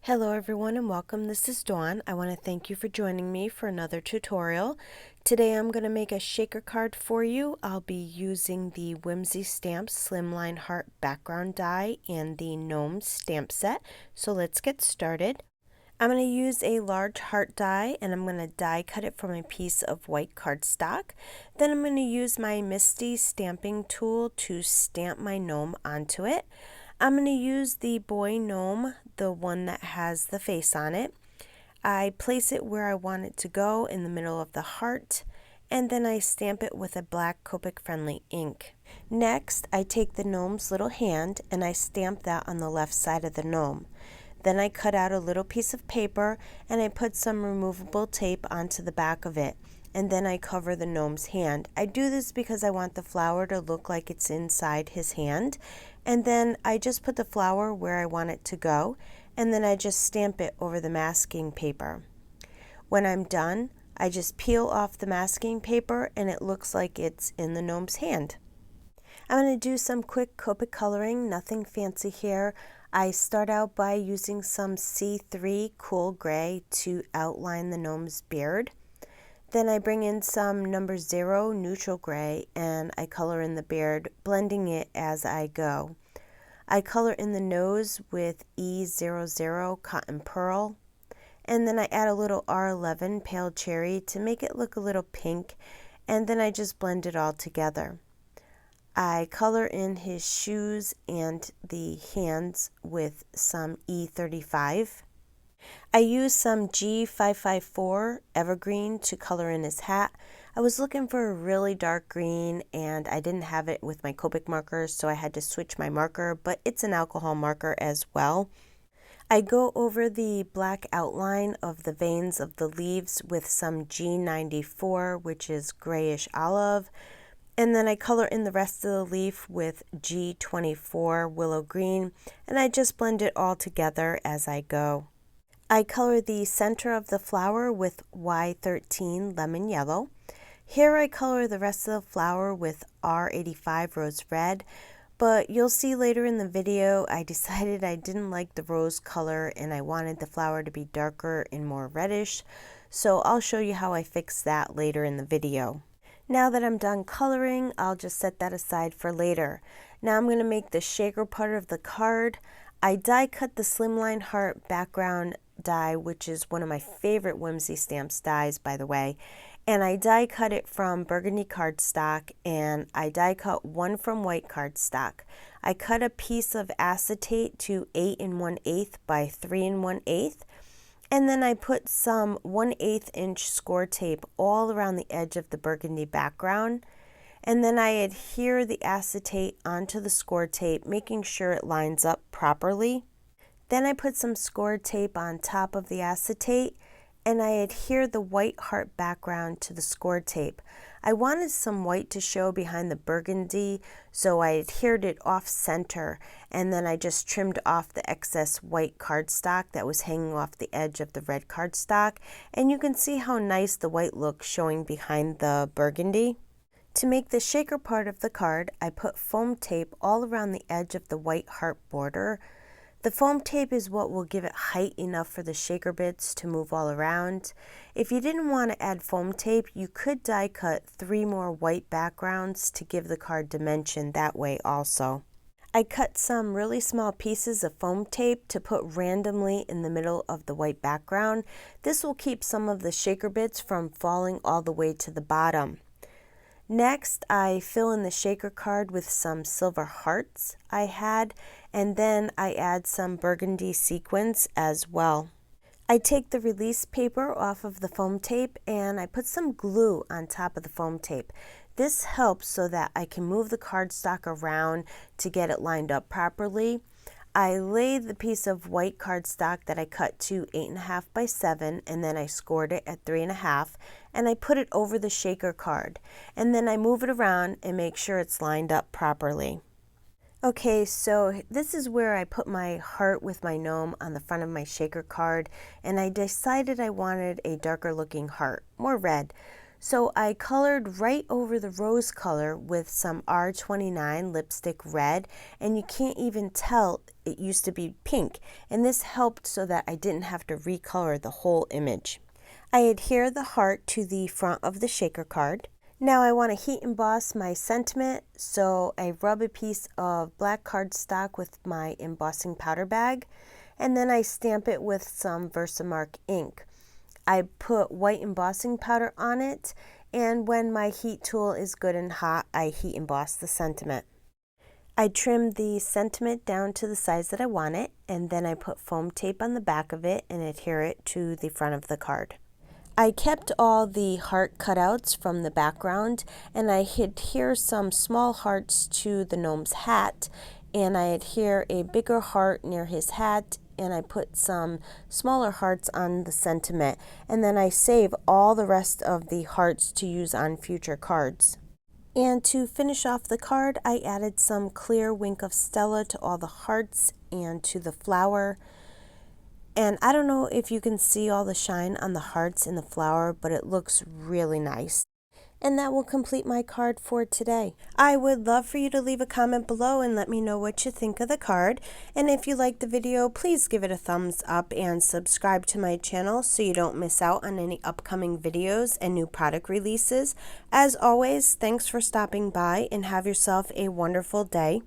Hello everyone and welcome. This is Dawn. I want to thank you for joining me for another tutorial. Today I'm going to make a shaker card for you. I'll be using the Whimsy Stamps Slimline Heart background die and the Gnomes stamp set. So let's get started. I'm going to use a large heart die and I'm going to die cut it from a piece of white cardstock. Then I'm going to use my Misty stamping tool to stamp my gnome onto it. I'm going to use the boy gnome, the one that has the face on it. I place it where I want it to go in the middle of the heart, and then I stamp it with a black Copic friendly ink. Next, I take the gnome's little hand and I stamp that on the left side of the gnome. Then I cut out a little piece of paper and I put some removable tape onto the back of it. And then I cover the gnome's hand. I do this because I want the flower to look like it's inside his hand. And then I just put the flower where I want it to go, and then I just stamp it over the masking paper. When I'm done, I just peel off the masking paper and it looks like it's in the gnome's hand. I'm going to do some quick Copic coloring, nothing fancy here. I start out by using some C3 Cool Gray to outline the gnome's beard. Then I bring in some number 0 neutral gray and I color in the beard, blending it as I go. I color in the nose with E00 cotton pearl, and then I add a little R11 pale cherry to make it look a little pink, and then I just blend it all together. I color in his shoes and the hands with some E35. I used some G554 evergreen to color in his hat. I was looking for a really dark green and I didn't have it with my Copic markers, so I had to switch my marker, but it's an alcohol marker as well. I go over the black outline of the veins of the leaves with some G94, which is grayish olive, and then I color in the rest of the leaf with G24 willow green, and I just blend it all together as I go. I color the center of the flower with Y13 lemon yellow. Here I color the rest of the flower with R85 rose red, but you'll see later in the video I decided I didn't like the rose color and I wanted the flower to be darker and more reddish, so I'll show you how I fix that later in the video. Now that I'm done coloring, I'll just set that aside for later. Now I'm going to make the shaker part of the card. I die cut the Slimline Heart background die, which is one of my favorite Whimsy Stamps dies, by the way, and I die cut it from burgundy cardstock and I die cut one from white cardstock. I cut a piece of acetate to 8 1/8 by 3 1/8, and then I put some 1/8 inch score tape all around the edge of the burgundy background, and then I adhere the acetate onto the score tape, making sure it lines up properly. Then I put some score tape on top of the acetate and I adhere the white heart background to the score tape. I wanted some white to show behind the burgundy, so I adhered it off center and then I just trimmed off the excess white cardstock that was hanging off the edge of the red cardstock, and you can see how nice the white looks showing behind the burgundy. To make the shaker part of the card, I put foam tape all around the edge of the white heart border. The foam tape is what will give it height enough for the shaker bits to move all around. If you didn't want to add foam tape, you could die cut 3 more white backgrounds to give the card dimension that way also. I cut some really small pieces of foam tape to put randomly in the middle of the white background. This will keep some of the shaker bits from falling all the way to the bottom. Next, I fill in the shaker card with some silver hearts I had, and then I add some burgundy sequins as well. I take the release paper off of the foam tape and I put some glue on top of the foam tape. This helps so that I can move the cardstock around to get it lined up properly. I lay the piece of white cardstock that I cut to 8 1/2 by 7, and then I scored it at 3 1/2, and I put it over the shaker card, and then I move it around and make sure it's lined up properly. Okay, so this is where I put my heart with my gnome on the front of my shaker card, and I decided I wanted a darker looking heart, more red. So I colored right over the rose color with some R29 lipstick red, and you can't even tell it used to be pink, and this helped so that I didn't have to recolor the whole image. I adhere the heart to the front of the shaker card. Now I want to heat emboss my sentiment, so I rub a piece of black cardstock with my embossing powder bag, and then I stamp it with some Versamark ink. I put white embossing powder on it, and when my heat tool is good and hot, I heat emboss the sentiment. I trim the sentiment down to the size that I want it, and then I put foam tape on the back of it and adhere it to the front of the card. I kept all the heart cutouts from the background, and I adhere some small hearts to the gnome's hat, and I adhere a bigger heart near his hat, and I put some smaller hearts on the sentiment, and then I save all the rest of the hearts to use on future cards. And to finish off the card, I added some clear Wink of Stella to all the hearts and to the flower. And I don't know if you can see all the shine on the hearts in the flower, but it looks really nice. And that will complete my card for today. I would love for you to leave a comment below and let me know what you think of the card. And if you liked the video, please give it a thumbs up and subscribe to my channel so you don't miss out on any upcoming videos and new product releases. As always, thanks for stopping by and have yourself a wonderful day.